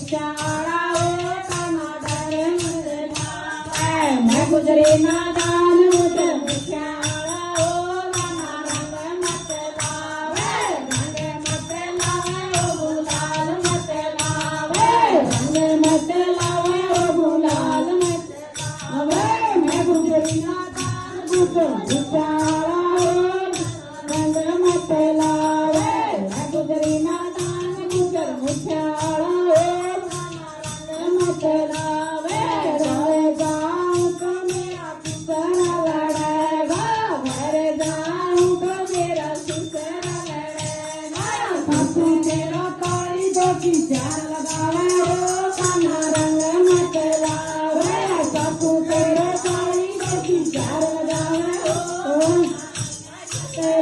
मुछाड़ा ओ काना डरे मत लावे मैं गुजरी नादान गुजर मुछाड़ा ओ काना रंग मत लावे रंग मत लावे ओ गुलाल मत लावे रंग मत लावे ओ गुलाल मत लावे मैं गुजरी नादान गुजर मुछाड़ा रंग मत लावे मैं गुजरी नादान गुजर मुछाड़ा रंग मत लावे रोए जाऊं तो मेरा सुसरा लड़ेगा घर जाऊं तो मेरा सुसरा लड़ेगा सासू तेरा ताली दो की चार लगावे ओ कान्हा रंग मत लावे सासू तेरा ताली दो की चार लगावे ओ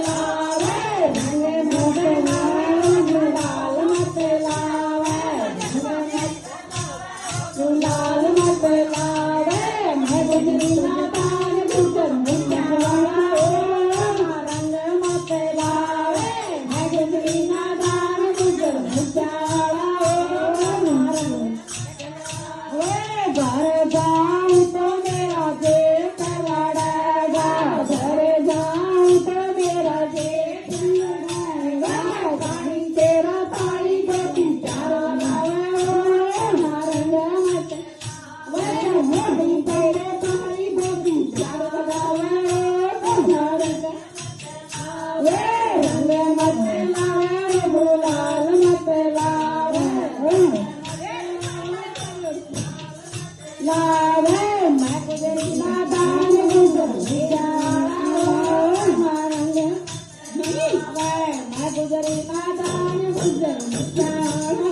लावे रंग मत लावे गुलाल मत लावे गुलाल मत लावे मैं गुजरी नादान गुजर मुछाड़ा ओ रंग मत लावे मैं गुजरी नादान गुजर मुछाड़ा ओ घर जाऊं तो मेरा जेठ लड़ेगा घर जाऊं तो मेरा जेठ लड़ेगा ताड़ी तेरा ताड़ी बेटी चार लगावे रंग मत मोदी तेरे ताड़ी बेटी चार लगावे रंग मत लावे गुलाल मत लावे लावे मैं गुजरी नादान गुजर मुछाड़ा रंग मैं गुजरी नादान गुजर मुछाड़ा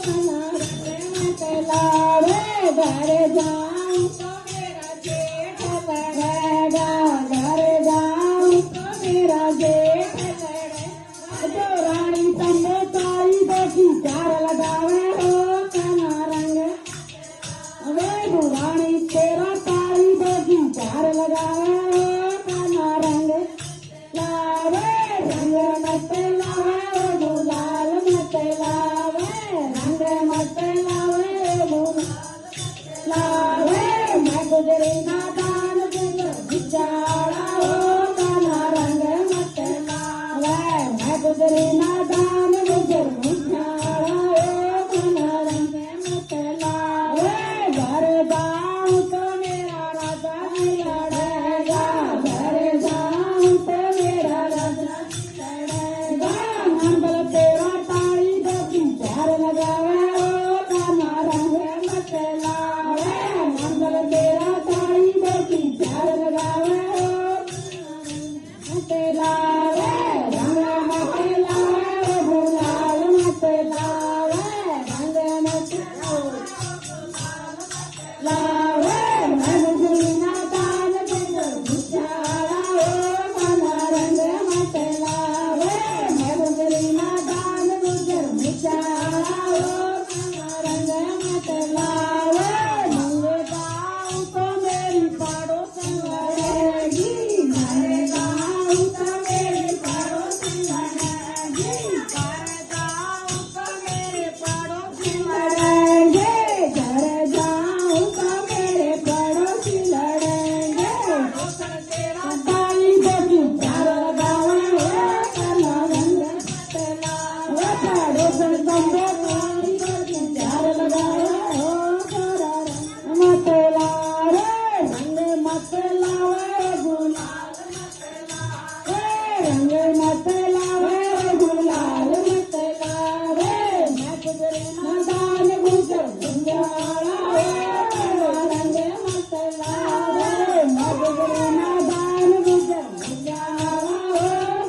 कान्हा रंग मत लावे घर जाऊं तो मेरा जेठ लड़ेगा घर जाऊं तो मेरा जेठ लड़ेगा जो रानी तन्ने ताई बेटी चार लगावे हो कान्हा रंग वे रानी तेरा ताली बेटी चार लगावे ओ कान्हा रंग लावे रंग मत लावे ओ गुलाल मत लावे रंग मत लावे ओ गुलाल लावे मैं गुजरी नादान गुजर मुछाड़ा ओ कान्हा रंग मत लावे मैं गुजरी नादान गुजर मुछाड़ा ओ कान्हा रंग मत लावे घर जाऊं तो मेरा राजा जी लड़ेगा घर जाऊं तो मेरा राजा लड़ेगा मंगल तेरा ताड़ी बेटी चार लगावे ओ कान्हा रंग मत लावे मंगल तेरा ताड़ी बेटी चार लगावे ओ मत लावे रंग मत लावे ओ गुलाल मत लावे रंग मत लावे मैं गुजरी नादान गुजर मुछाड़ा ओ कान्हा रंग मत लावे मैं गुजरी नादान गुजर मुछाड़ा